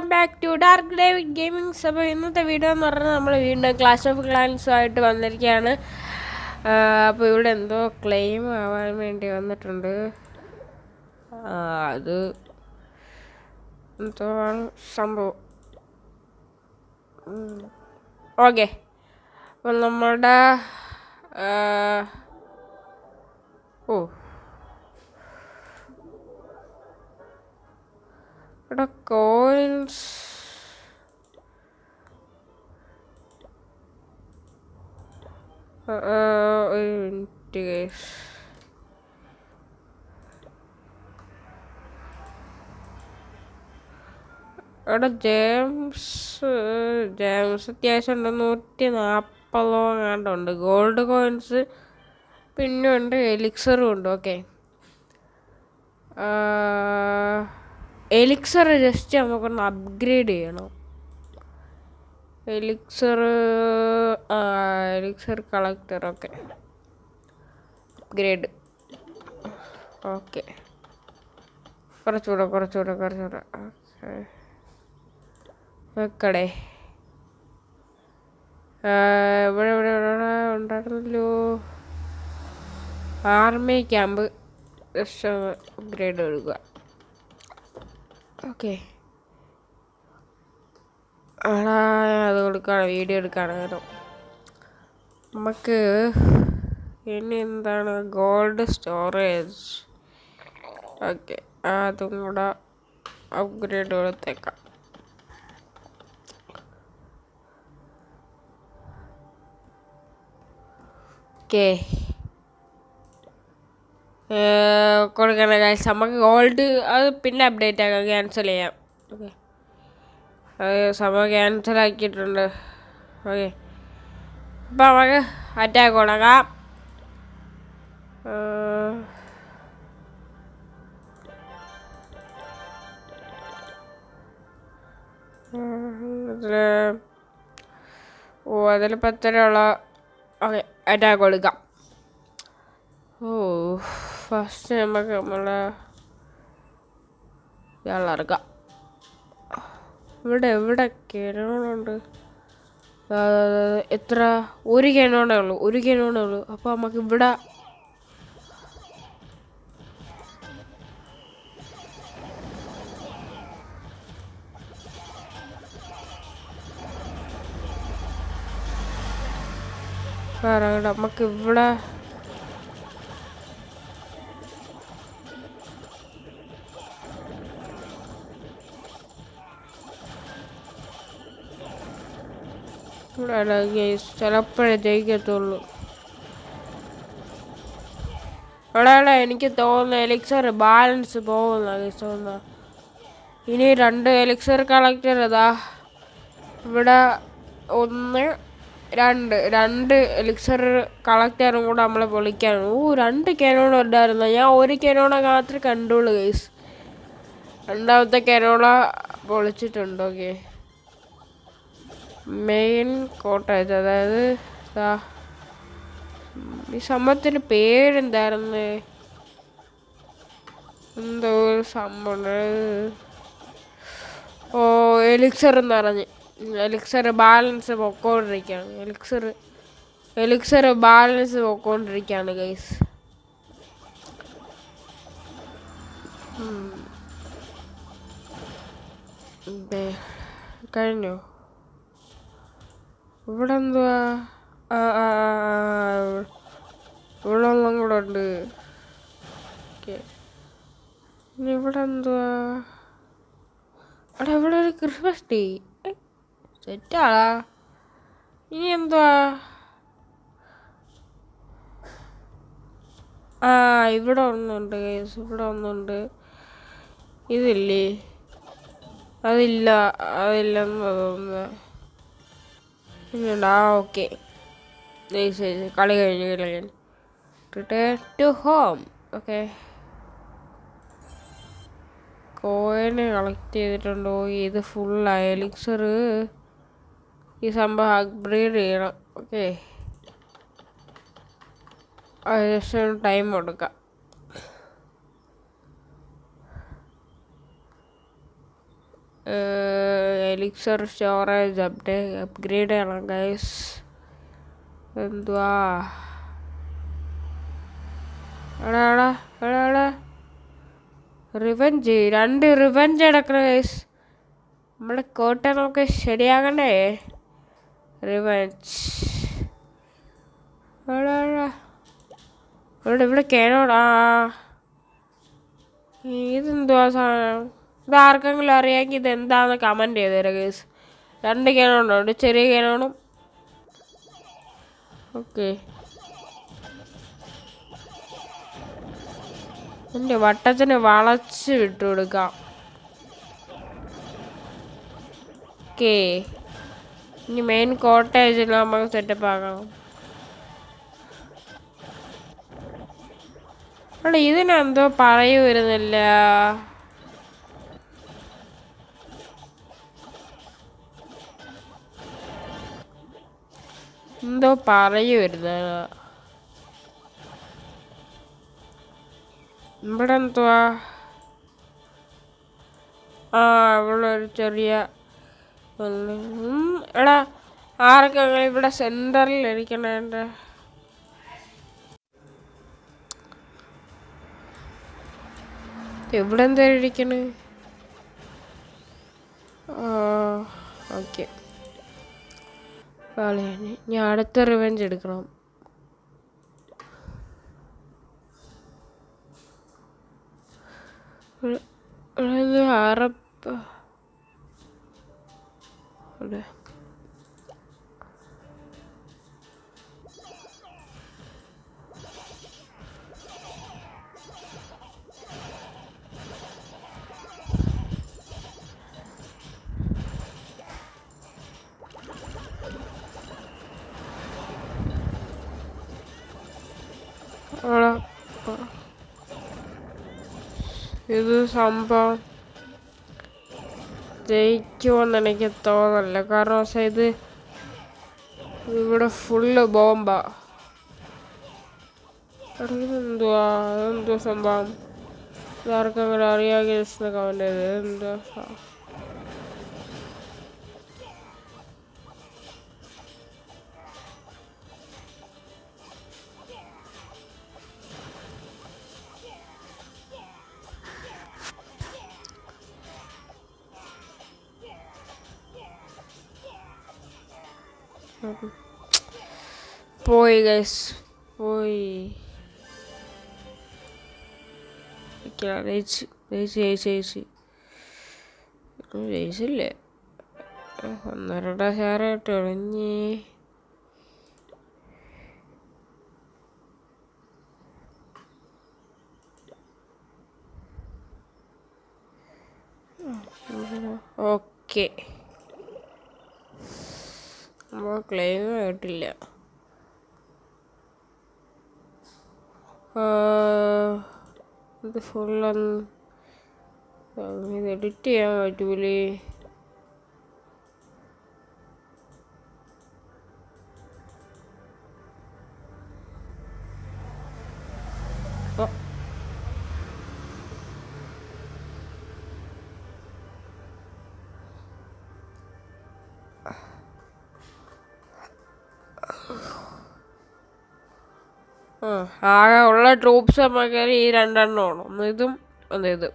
Welcome back to Dark David Gamings. അപ്പോൾ ഇന്നത്തെ video എന്ന് പറഞ്ഞാൽ നമ്മൾ വീണ്ടും ക്ലാഷ് ഓഫ് ക്ലാൻസുമായിട്ട് വന്നിരിക്കുകയാണ്. അപ്പോൾ ഇവിടെ എന്തോ ക്ലെയിം ആവാൻ വേണ്ടി വന്നിട്ടുണ്ട്. അത് എന്തോ സംഭവം. ഓക്കെ, അപ്പം നമ്മളുടെ ഇവിടെ കോയിൻസ് ഒരു മിനിറ്റ് ഗൈസ്. ഇവിടെ ജെയിംസ് അത്യാവശ്യം ഉണ്ട്. 140 എങ്ങാണ്ടുണ്ട് ഗോൾഡ് കോയിൻസ്. പിന്നെ ഉണ്ട് എലിക്സറും ഉണ്ട്. ഓക്കെ, എലിക്സർ ജസ്റ്റ് നമുക്കൊന്ന് അപ്ഗ്രേഡ് ചെയ്യണം. Elixir collector. Okay, upgrade. Okay, കുറച്ചുകൂടെ വെക്കടേ. ഇവിടെ ഉണ്ടായിരുന്നല്ലോ ആർമി ക്യാമ്പ്. ജസ്റ്റ് അപ്ഗ്രേഡ് എടുക്കുക. ഓക്കെ, അത് കൊടുക്കുകയാണ്, വീഡിയോ എടുക്കുകയാണ് കേട്ടോ. നമുക്ക് ഇനി എന്താണ് ഗോൾഡ് സ്റ്റോറേജ്. ഓക്കെ, അതും കൂടെ അപ്ഗ്രേഡ് കൊടുത്തേക്കാം. ഓക്കെ, കൊടുക്കണം ഗൈസ്. നമുക്ക് ഗോൾഡ് അത് പിന്നെ അപ്ഡേറ്റ് ആക്കാം, ക്യാൻസൽ ചെയ്യാം. ഓക്കെ, അത് സംഭവം ക്യാൻസൽ ആക്കിയിട്ടുണ്ട്. ഓക്കെ, അപ്പം നമുക്ക് അറ്റാക്ക് കൊടുക്കാം. അതിൽ 10 രൂപയുള്ള ഓക്കെ അറ്റാക്ക് കൊടുക്കാം. ഫസ്റ്റ് നമുക്ക് നമ്മളെ ഇയാളിറക്കാം. ഇവിടെ കേനോണുണ്ട്. എത്ര? ഒരു കേനോണേ ഉള്ളൂ. അപ്പോൾ നമുക്ക് ഇവിടെ ചിലപ്പോഴേ ജയിക്കത്തുള്ളൂ. ഇവിടെ എനിക്ക് തോന്നുന്നു എലിക്സർ ബാലൻസ് പോകുന്ന. ഇനി 2 എലിക്സർ കളക്ടർ ഇതാ ഇവിടെ 1 2 എലിക്സർ കളക്ടറും കൂടെ നമ്മളെ പൊളിക്കാണ്. 2 കേനോണ ഉണ്ടായിരുന്നു. ഞാൻ ഒരു കേനോണ മാത്രമേ കണ്ടുള്ളൂ ഗൈസ്. രണ്ടാമത്തെ കേനോണ പൊളിച്ചിട്ടുണ്ട്. ഓക്കെ, മെയിൻ കോട്ടേജ്, അതായത് ഈ സംഭവത്തിന് പേരെന്തായിരുന്നു? എന്തോ ഒരു സംഭവം. എലിക്സർ എന്ന് പറഞ്ഞ് എലിക്സർ ബാലൻസ് പൊക്കോണ്ടിരിക്കുകയാണ്. എലിക്സർ ബാലൻസ് പൊക്കോണ്ടിരിക്കുകയാണ് ഗൈസ്. കഴിഞ്ഞോ? ഇവിടെ എന്തുവാ? ഇവിടെ ഒന്നും കൂടെ ഉണ്ട്. ഓക്കെ, ഇനി ഇവിടെ എന്തുവാ? ഇവിടെ ഒരു ക്രിസ്മസ് ഡേ സെറ്റാളാ. ഇനി എന്തുവാ? ഇവിടെ ഒന്നുണ്ട് കേസ്. ഇതില്ലേ? അതില്ലെന്ന് തോന്നുന്നു. ഓക്കെ, കളി കഴിഞ്ഞു. Return to home. ഓക്കെ, കോയിന് കളക്ട് ചെയ്തിട്ടുണ്ടോ? ഇത് ഫുള്ളായി. എലിക്സർ ഈ സംഭവം അപ്ഗ്രേഡ് ചെയ്യണം. ഓക്കെ, ജസ്റ്റ് ടൈം കൊടുക്കാം. എലിക്സർ സ്റ്റോറേജ് അപ്ഗ്രേഡ് ചെയ്യണം ഗൈസ്. എന്തുവാ എടാ റിവഞ്ച് 2 റിവഞ്ച് അടക്കണം ഗൈസ്. നമ്മുടെ കോട്ട നമുക്ക് ശരിയാകണ്ടേ. റിവഞ്ച് ഇവിടെ കേനോടാ. ഇതെന്തുവാ സാധനം? ഇതാർക്കെങ്കിലും അറിയാമെങ്കിൽ ഇതെന്താണെന്ന് കമൻറ്റ് ചെയ്തേരാം ഗൈസ്. 2 കേനോണുണ്ട്, ഒരു ചെറിയ കേനോണും. ഓക്കെ, എൻ്റെ വട്ടത്തിന് വളച്ച് വിട്ടു കൊടുക്കാം. ഓക്കെ, ഇനി മെയിൻ കോട്ടേജിൽ നമുക്ക് സെറ്റപ്പ് ആക്കണം. അവിടെ ഇതിനെന്തോ പറയൂ വരുന്നില്ല. എന്തോ പറയൂ വരുന്ന ഇവിടെ എന്തുവാ? ഇവിടെ ഒരു ചെറിയ എടാ ആർക്കെങ്കിലും ഇവിടെ സെന്ററിൽ ഇരിക്കണ എവിടെ എന്തായാലും ഇരിക്കണ്. ഓക്കെ, ഞാൻ അടുത്ത റിവെഞ്ച് എടുക്കണം. ഇത് സംഭവം ജയിക്കുമെന്ന് എനിക്ക് തോന്നല്ല. കാരണം പക്ഷേ ഇവിടെ ഫുള്ള് ബോംബാ. ഇതെന്തുവാ സംഭവം? ഇതാർക്കെങ്കിലും അറിയാമെങ്കിൽ കമന്റ് ചെയ്ത്. എന്താ പോയി ഗൈസ്, പോയി. ജയിച്ചില്ലേ? 1-2 ഷെയറായിട്ട് ഒളിഞ്ഞ്. ഓക്കെ, നമ്മൾ ക്ലെയിം ആയിട്ടില്ല. ഇത് ഫുള്ളൊന്ന് ഇത് എഡിറ്റ് ചെയ്യാൻ പറ്റൂലേ? ആകെ ഉള്ള ട്രൂപ്സ് നമുക്ക് ഈ 2 എണ്ണമാണ്. ഒന്ന് ഇതും ഒന്ന് ഇതും.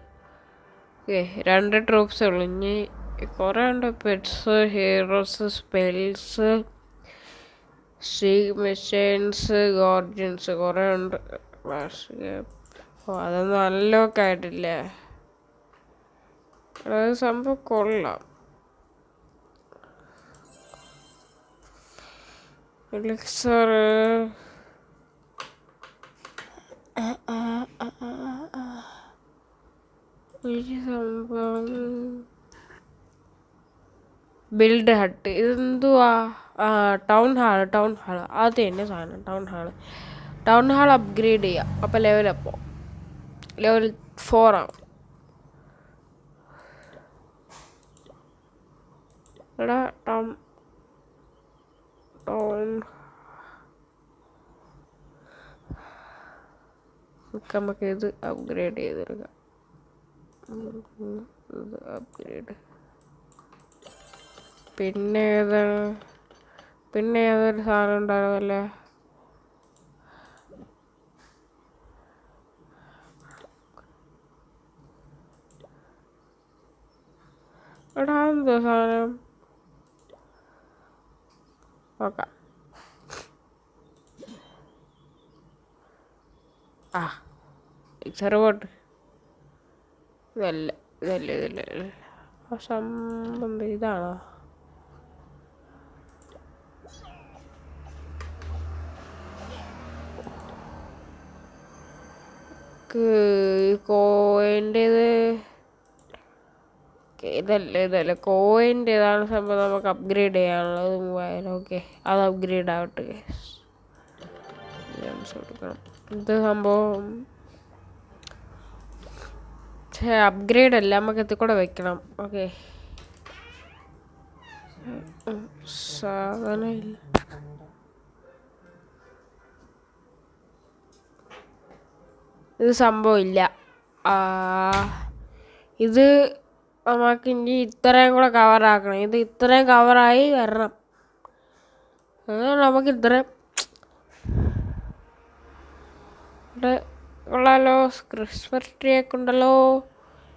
ഓക്കെ, 2 ട്രൂപ്സേ ഉള്ളു. ഇനി കുറേ ഉണ്ട്. പെറ്റ്സ്, ഹീറോസ്, സ്പെൽസ്, മെഷീൻസ്, ഗോർജിയൻസ് കുറേ ഉണ്ട്. അതൊന്നും അൺലോക്ക് ആയിട്ടില്ല. അത് സംഭവം കൊള്ളാം. എലിക്സർ സംഭവം ബിൽഡ് ഹട്ട്. ഇതെന്തുവാ? ടൗൺ ഹാള് അത് തന്നെ സാധനം. ടൗൺ ഹാൾ അപ്ഗ്രേഡ് ചെയ്യാം. അപ്പം ലെവൽ 4 ആവും. എടാ ടൗൺ നമുക്ക് ഇത് അപ്ഗ്രേഡ് ചെയ്തെടുക്കാം. ഇത് അപ്ഗ്രേഡ് പിന്നെ ഏതൊരു സാധനം ഉണ്ടാകുമല്ലേ? എടാ എന്തോ സാധനം നോക്കാം. ആ ചെറുപോട്ട് ഇതല്ല സംബന്ധം ഇതാണോ? കോയിൻ്റെത് ഇതല്ല കോയിൻ്റെ ഇതാണ് സംഭവം. നമുക്ക് അപ്ഗ്രേഡ് ചെയ്യാനുള്ളത് 3000. ഓക്കെ, അത് അപ്ഗ്രേഡ് ആവട്ടെ. കൊടുക്കണം. ഇത് സംഭവം അപ്ഗ്രേഡ് അല്ല, നമുക്ക് ഇതിൽ കൂടെ വെക്കണം. ഓക്കെ, സാധനം ഇല്ല. ഇത് സംഭവം ഇല്ല. ഇത് നമുക്ക് ഇനി ഇത്രയും കൂടെ കവറാക്കണം. ഇത് ഇത്രയും കവറായി വരണം. നമുക്ക് ഇത്രയും ഉള്ളല്ലോ. ക്രിസ്മസ് ട്രീ ഒക്കെ ഉണ്ടല്ലോ.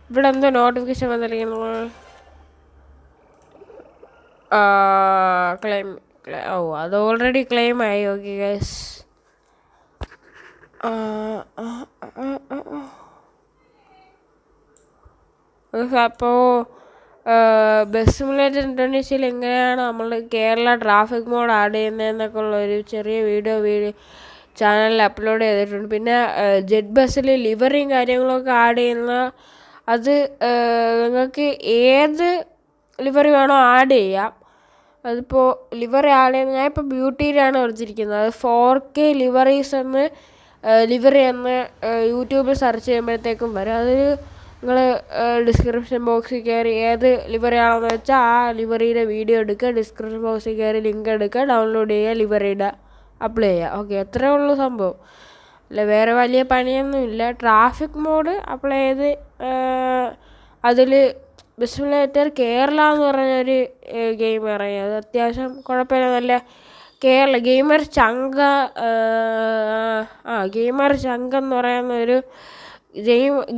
ഇവിടെ എന്തോ നോട്ടിഫിക്കേഷൻ വന്നിരിക്കുന്നു. ക്ലെയിം. ഓ, അത് ഓൾറെഡി ക്ലെയിം ആയി. ഓക്കെ ഗൈസ്, അപ്പോൾ ബസ് സിമുലേറ്റർ ഇന്തോനേഷ്യയിൽ എങ്ങനെയാണ് നമ്മൾ കേരള ട്രാഫിക് മോഡ് ആഡ് ചെയ്യുന്നതെന്നൊക്കെ ഉള്ളൊരു ചെറിയ വീഡിയോ ചാനലിൽ അപ്ലോഡ് ചെയ്തിട്ടുണ്ട്. പിന്നെ ജെറ്റ് ബസ്സിൽ ലിവറിയും കാര്യങ്ങളൊക്കെ ആഡ് ചെയ്യുന്ന അത് നിങ്ങൾക്ക് ഏത് ലിവറി വേണോ ആഡ് ചെയ്യാം. അതിപ്പോൾ ലിവറി ആഡ് ചെയ്യുന്നത് ഞാനിപ്പോൾ ബ്യൂട്ടിയിലാണ് കുറച്ചിരിക്കുന്നത്. അത് 4K ലിവറി എന്ന് യൂട്യൂബിൽ സെർച്ച് ചെയ്യുമ്പോഴത്തേക്കും വരും. അതൊരു നിങ്ങൾ ഡിസ്ക്രിപ്ഷൻ ബോക്സിൽ കയറി ഏത് ലിവറി ആണെന്ന് വെച്ചാൽ ആ ലിവറിയുടെ വീഡിയോ എടുക്കുക, ഡിസ്ക്രിപ്ഷൻ ബോക്സിൽ കയറി ലിങ്ക് എടുക്കുക, ഡൗൺലോഡ് ചെയ്യുക, ലിവറിയുടെ അപ്ലൈ ചെയ്യുക. ഓക്കെ, അത്രേ ഉള്ളൂ സംഭവം. അല്ല, വേറെ വലിയ പണിയൊന്നുമില്ല. ട്രാഫിക് മോഡ് അപ്ലൈ ചെയ്ത് അതിൽ ബസ് സിമുലേറ്റർ കേരള എന്ന് പറഞ്ഞൊരു ഗെയിം ഇറങ്ങി. അത് അത്യാവശ്യം കുഴപ്പമില്ല, നല്ല ഗെയിമർ ചങ്ക എന്ന് പറയുന്ന ഒരു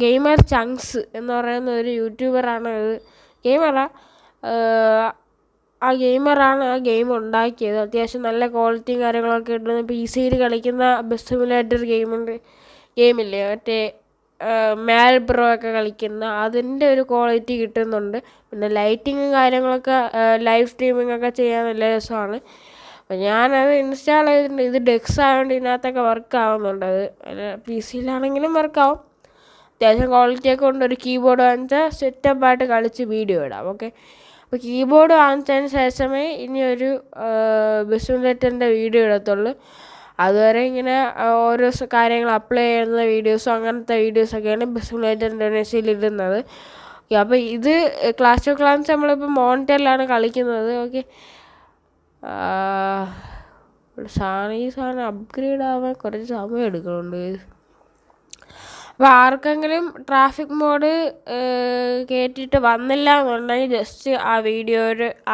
ഗെയിമർ ചങ്ക്സ് എന്ന് പറയുന്ന ഒരു യൂട്യൂബറാണ്. അത് ആ ഗെയിം ഉണ്ടാക്കിയത്. അത്യാവശ്യം നല്ല ക്വാളിറ്റിയും കാര്യങ്ങളൊക്കെ ഉണ്ട്. PC-യിൽ കളിക്കുന്ന ബസ് സിമുലേറ്റർ ഗെയിമില്ലേ, മറ്റേ മാൽബ്രോ ഒക്കെ കളിക്കുന്ന അതിൻ്റെ ഒരു ക്വാളിറ്റി കിട്ടുന്നുണ്ട്. പിന്നെ ലൈറ്റിങ്ങും കാര്യങ്ങളൊക്കെ ലൈവ് സ്ട്രീമിംഗ് ഒക്കെ ചെയ്യാൻ നല്ല രസമാണ്. അപ്പം ഞാനത് ഇൻസ്റ്റാൾ ചെയ്തിട്ടുണ്ട്. ഇത് ഡെക്സ് ആയതുകൊണ്ട് ഇതിനകത്തൊക്കെ വർക്ക് ആവുന്നുണ്ട്. അത് PC-യിലാണെങ്കിലും വർക്കാവും. അത്യാവശ്യം ക്വാളിറ്റിയൊക്കെ ഉണ്ട്. ഒരു കീബോർഡ് വാങ്ങിച്ചാൽ സെറ്റപ്പായിട്ട് കളിച്ച് വീഡിയോ ഇടാം. ഓക്കെ, അപ്പോൾ കീബോർഡ് വാങ്ങിച്ചതിന് ശേഷമേ ഇനി ഒരു ബസ് സിമുലേറ്ററിൻ്റെ വീഡിയോ ഇടത്തുള്ളൂ. അതുവരെ ഇങ്ങനെ ഓരോ കാര്യങ്ങൾ അപ്ലൈ ചെയ്യുന്ന വീഡിയോസും അങ്ങനത്തെ വീഡിയോസൊക്കെയാണ് ബസ് സിമുലേറ്റർ ഇന്തോനേഷ്യയിൽ ഇടുന്നത്. ഓക്കെ, അപ്പോൾ ഇത് ക്ലാഷ് ഓഫ് ക്ലാൻസ് നമ്മളിപ്പോൾ മോണിറ്ററിലാണ് കളിക്കുന്നത്. ഓക്കെ, ഈ സാധനം അപ്ഗ്രേഡ് ആവാൻ കുറച്ച് സമയം എടുക്കുന്നുണ്ട്. അപ്പോൾ ആർക്കെങ്കിലും ട്രാഫിക് മോഡ് കേട്ടിട്ട് വന്നില്ല എന്നുണ്ടെങ്കിൽ ജസ്റ്റ്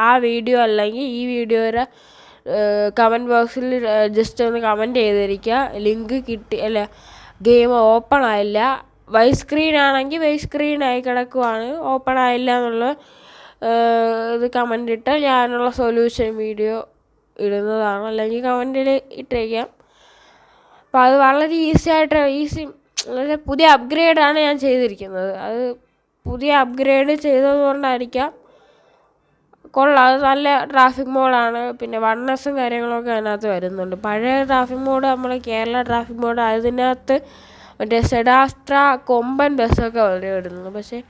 ആ വീഡിയോ അല്ലെങ്കിൽ ഈ വീഡിയോയുടെ കമൻറ്റ് ബോക്സിൽ ജസ്റ്റ് ഒന്ന് കമൻറ്റ് ചെയ്തിരിക്കുക. ലിങ്ക് ഗെയിം ഓപ്പൺ ആയില്ല, വൈറ്റ് സ്ക്രീൻ ആണെങ്കിൽ വൈറ്റ് സ്ക്രീൻ ആയി കിടക്കുവാണ്, ഓപ്പൺ ആയില്ല എന്നുള്ള ഇത് കമൻ്റ് ഇട്ടാൽ ഞാനുള്ള സൊല്യൂഷൻ വീഡിയോ ഇടുന്നതാണ്. അല്ലെങ്കിൽ കമൻറ്റിൽ ഇട്ടേക്കാം. അപ്പോൾ അത് വളരെ ഈസി പുതിയ അപ്ഗ്രേഡാണ് ഞാൻ ചെയ്തിരിക്കുന്നത്. അത് പുതിയ അപ്ഗ്രേഡ് ചെയ്തതുകൊണ്ടായിരിക്കാം കൊള്ളാം. അത് നല്ല ട്രാഫിക് മോഡാണ്. പിന്നെ 1S കാര്യങ്ങളൊക്കെ അതിനകത്ത് വരുന്നുണ്ട്. പഴയ ട്രാഫിക് മോഡ് നമ്മൾ കേരള ട്രാഫിക് മോഡ് അതിനകത്ത് മറ്റേ സെഡാസ്ട്ര കൊമ്പൻ ബസ്സൊക്കെ വരുന്നത്. പക്ഷേ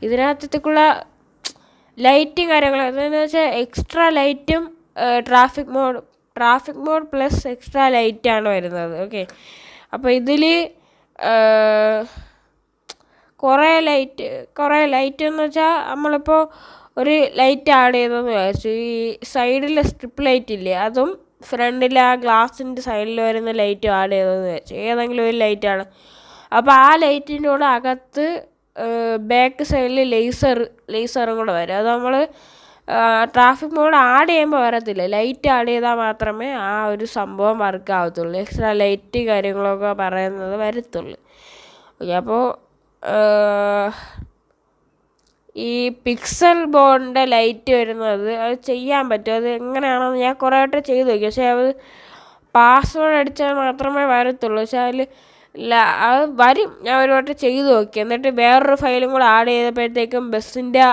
ഇതിനകത്തേക്കുള്ള ലൈറ്റും കാര്യങ്ങളും എന്താണെന്ന് വെച്ചാൽ എക്സ്ട്രാ ലൈറ്റും ട്രാഫിക് മോഡ് പ്ലസ് എക്സ്ട്രാ ലൈറ്റാണ് വരുന്നത്. ഓക്കെ, അപ്പോൾ ഇതിൽ കുറേ ലൈറ്റ് എന്ന് വെച്ചാൽ നമ്മളിപ്പോൾ ഒരു ലൈറ്റ് ആഡ് ചെയ്തെന്ന് വിചാരിച്ചു. ഈ സൈഡിലെ സ്ട്രിപ്പ് ലൈറ്റ് ഇല്ലേ, അതും ഫ്രണ്ടിൽ ആ ഗ്ലാസിൻ്റെ സൈഡിൽ വരുന്ന ലൈറ്റും ആഡ് ചെയ്തെന്ന് വിചാരിച്ചു. ഏതെങ്കിലും ഒരു ലൈറ്റാണ്. അപ്പോൾ ആ ലൈറ്റിൻ്റെ കൂടെ അകത്ത് ബാക്ക് സൈഡിൽ ലേസറും കൂടെ വരും. അത് നമ്മൾ ട്രാഫിക് മോഡ് ആഡ് ചെയ്യുമ്പോൾ വരത്തില്ല. ലൈറ്റ് ആഡ് ചെയ്താൽ മാത്രമേ ആ ഒരു സംഭവം വർക്ക് ആവത്തുള്ളൂ. എക്സ്ട്രാ ലൈറ്റ് കാര്യങ്ങളൊക്കെ പറയുന്നത് വരത്തുള്ളൂ. ഓക്കെ, അപ്പോൾ ഈ പിക്സൽ ബോണിൻ്റെ ലൈറ്റ് വരുന്നത് അത് ചെയ്യാൻ പറ്റും. അത് എങ്ങനെയാണെന്ന് ഞാൻ കുറേ വട്ടം ചെയ്ത് നോക്കി. പക്ഷേ അത് പാസ്വേഡ് അടിച്ചാൽ മാത്രമേ വരത്തുള്ളൂ. പക്ഷേ അതിൽ അത് വരും. ഞാൻ ഒരു വട്ടം ചെയ്ത് നോക്കി. എന്നിട്ട് വേറൊരു ഫയലും കൂടെ ആഡ് ചെയ്തപ്പോഴത്തേക്കും ബസ്സിൻ്റെ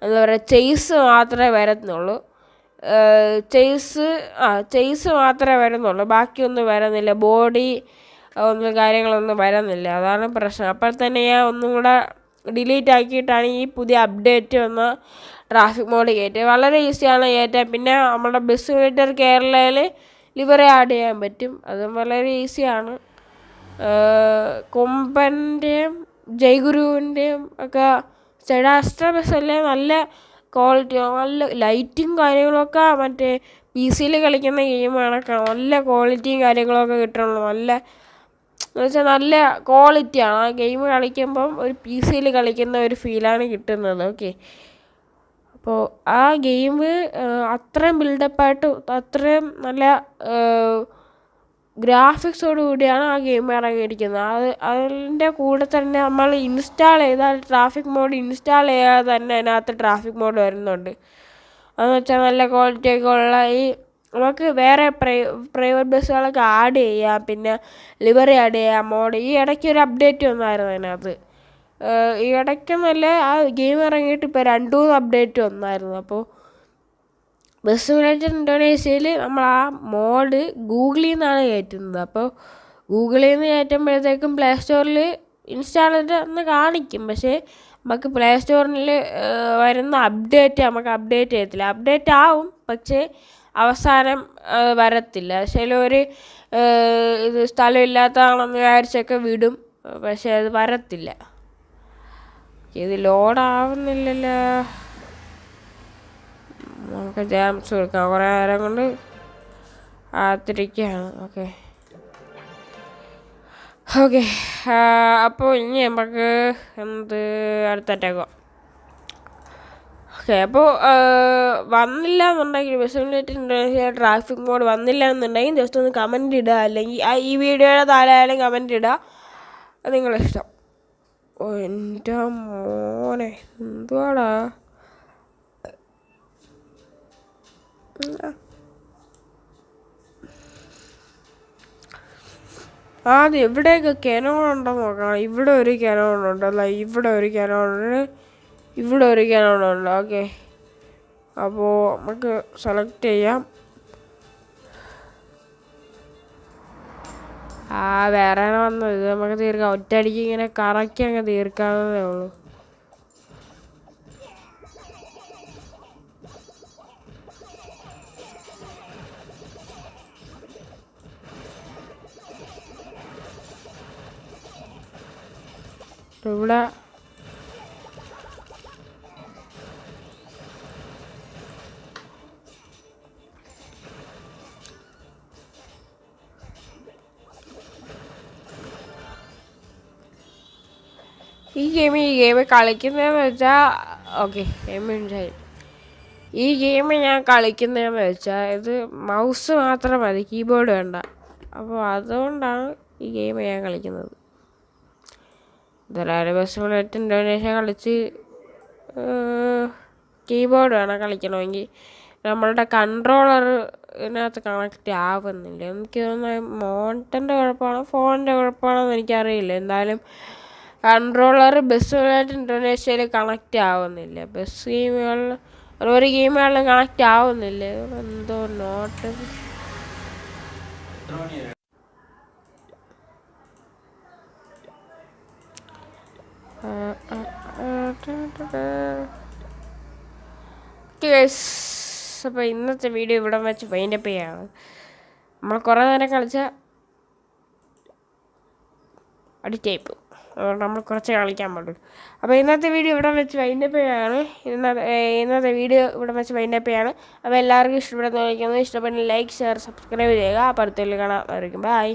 എന്താ പറയുക ചെയ്സ് മാത്രമേ വരുന്നുള്ളൂ. ചെയ്സ് മാത്രമേ വരുന്നുള്ളൂ. ബാക്കിയൊന്നും വരുന്നില്ല. ബോഡി ഒന്നും കാര്യങ്ങളൊന്നും വരുന്നില്ല. അതാണ് പ്രശ്നം. അപ്പോൾ തന്നെ ഞാൻ ഒന്നും കൂടെ ഡിലീറ്റ് ആക്കിയിട്ടാണ് ഈ പുതിയ അപ്ഡേറ്റ് വന്ന ട്രാഫിക് മോഡ് കയറ്റുക. വളരെ ഈസിയാണ് കയറ്റാൻ. പിന്നെ നമ്മുടെ ബസ് സിമുലേറ്റർ കേരളയിൽ ലിവറി ആഡ് ചെയ്യാൻ പറ്റും. അതും വളരെ ഈസിയാണ്. കൊമ്പൻ്റെയും ജയ്ഗുരുവിൻ്റെയും ഒക്കെ സെഡാസ്ട്ര ബസ്സല്ലേ നല്ല ക്വാളിറ്റി, നല്ല ലൈറ്റും കാര്യങ്ങളൊക്കെ മറ്റേ PC കളിക്കുന്ന ഗെയിമാണൊക്കെ നല്ല ക്വാളിറ്റിയും കാര്യങ്ങളൊക്കെ കിട്ടണുള്ളൂ. നല്ല എന്ന് വെച്ചാൽ നല്ല ക്വാളിറ്റിയാണ്. ആ ഗെയിം കളിക്കുമ്പം ഒരു PC കളിക്കുന്ന ഒരു ഫീലാണ് കിട്ടുന്നത്. ഓക്കെ, അപ്പോൾ ആ ഗെയിം അത്രയും ബിൽഡപ്പായിട്ട് അത്രയും നല്ല ഗ്രാഫിക്സോട് കൂടിയാണ് ആ ഗെയിം ഇറങ്ങിയിരിക്കുന്നത്. അതിൻ്റെ കൂടെ തന്നെ നമ്മൾ ഇൻസ്റ്റാൾ ചെയ്താൽ ട്രാഫിക് മോഡ് ഇൻസ്റ്റാൾ ചെയ്യാതെ തന്നെ അതിനകത്ത് ട്രാഫിക് മോഡ് വരുന്നുണ്ട്. അതെന്ന് വെച്ചാൽ നല്ല ക്വാളിറ്റിയൊക്കെ ഉള്ള ഈ നമുക്ക് വേറെ പ്രൈവറ്റ് ബസ്സുകളൊക്കെ ആഡ് ചെയ്യാം. പിന്നെ ലിവറി ആഡ് ചെയ്യാം മോഡ്. ഈ ഇടയ്ക്ക് ഒരു അപ്ഡേറ്റ് വന്നായിരുന്നു അതിനകത്ത്. ഈ ഇടയ്ക്കെന്നല്ല, ആ ഗെയിം ഇറങ്ങിയിട്ട് ഇപ്പോൾ 2-3 അപ്ഡേറ്റ് വന്നായിരുന്നു. അപ്പോൾ ബസ് സിമുലേറ്റർ ഇന്തോനേഷ്യയിൽ നമ്മൾ ആ മോഡ് ഗൂഗിളിൽ നിന്നാണ് കയറ്റുന്നത്. അപ്പോൾ ഗൂഗിളിൽ നിന്ന് കയറ്റുമ്പോഴത്തേക്കും പ്ലേ സ്റ്റോറിൽ ഇൻസ്റ്റാൾ ചെയ്തെന്ന് കാണിക്കും. പക്ഷേ നമുക്ക് പ്ലേ സ്റ്റോറിൽ വരുന്ന അപ്ഡേറ്റ് നമുക്ക് അപ്ഡേറ്റ് ചെയ്യത്തില്ല. അപ്ഡേറ്റ് ആവും, പക്ഷേ അവസാനം വരത്തില്ല. ചിലർ ഇത് സ്ഥലമില്ലാത്തതാണെന്ന് വിചാരിച്ചൊക്കെ വിടും, പക്ഷേ അത് വരത്തില്ല. ഇത് ലോഡാവുന്നില്ലല്ലോ. നമുക്ക് ജാംസ് കൊടുക്കാം. കുറേ നേരം കൊണ്ട് ആത്തിരിക്കുകയാണ്. ഓക്കെ, അപ്പോൾ ഇനി നമുക്ക് അടുത്ത അറ്റാക്കോ. ഓക്കെ, അപ്പോൾ വന്നില്ല എന്നുണ്ടെങ്കിൽ bus simulator Indonesia traffic mode വന്നില്ല എന്നുണ്ടെങ്കിൽ ജസ്റ്റ് ഒന്ന് കമൻറ്റ് ഇടുക. അല്ലെങ്കിൽ ഈ വീഡിയോയുടെ താഴെയായാലും കമൻറ്റ് ഇടുക. അത് നിങ്ങളിഷ്ടം. ഓ എൻ്റെ മോനെ, എന്തുവാടാ ആദ്യം എവിടെയൊക്കെ കനോണുണ്ടോ നോക്കണം. ഇവിടെ ഒരു കനോണുണ്ട്, അല്ല ഇവിടെ ഒരു കനോണുണ്ട്, ഇവിടെ ഒരു കനോണുണ്ട്. ഓക്കെ, അപ്പോൾ നമുക്ക് സെലക്ട് ചെയ്യാം. വേറെ വന്നത് ഇത് നമുക്ക് തീർക്കാം. ഒറ്റയടിക്ക് ഇങ്ങനെ കറക്കി അങ്ങ് തീർക്കാവുന്നതേ ഉള്ളൂ. ഇവിടെ ഈ ഗെയിം കളിക്കുന്നതെന്ന് വെച്ചാൽ ഓക്കെ ഈ ഗെയിം ഞാൻ കളിക്കുന്നതെന്ന് വെച്ചാൽ ഇത് മൗസ് മാത്രം മതി, കീബോർഡ് വേണ്ട. അപ്പോൾ അതുകൊണ്ടാണ് ഈ ഗെയിം ഞാൻ കളിക്കുന്നത്. ഇതൊരാൾ ബസ് സിമുലേറ്റർ ഇന്തോനേഷ്യ കളിച്ച് കീബോർഡ് വേണം കളിക്കണമെങ്കിൽ. നമ്മളുടെ കൺട്രോളർ ഇതിനകത്ത് കണക്റ്റ് ആവുന്നില്ല. എനിക്ക് തോന്നുന്നത് മോണിറ്ററിൻ്റെ കുഴപ്പമാണോ ഫോണിൻ്റെ കുഴപ്പമാണോ എന്ന് എനിക്കറിയില്ല. എന്തായാലും കൺട്രോളർ ബസ് സിമുലേറ്റർ ഇന്തോനേഷ്യയിൽ കണക്റ്റ് ആവുന്നില്ല. ബസ് ഗെയിമുകളിൽ ഒരു ഗെയിമുകളിലും കണക്റ്റ് ആവുന്നില്ല. എന്തോ നോട്ട് അപ്പോൾ ഇന്നത്തെ വീഡിയോ ഇവിടെ വെച്ച് വൈൻഡപ്പ് ചെയ്യാണ്. നമ്മൾ കുറേ നേരം കളിച്ചാൽ അടിറ്റൈപ്പ്, അതുകൊണ്ട് നമ്മൾ കുറച്ച് കളിക്കാൻ പാടുള്ളൂ. അപ്പോൾ ഇന്നത്തെ വീഡിയോ ഇവിടെ വെച്ച് വൈൻഡപ്പ് ചെയ്യാണ്. ഇന്നത്തെ വീഡിയോ ഇവിടെ വെച്ച് വൈൻഡപ്പ് ചെയ്യാണ്. അപ്പോൾ എല്ലാവർക്കും ഇഷ്ടപ്പെടുന്ന ഇഷ്ടപ്പെടുന്ന ലൈക്ക് ഷെയർ സബ്സ്ക്രൈബ് ചെയ്യുക. അപ്പോൾ അടുത്ത കാണാമായിരിക്കും. ബൈ.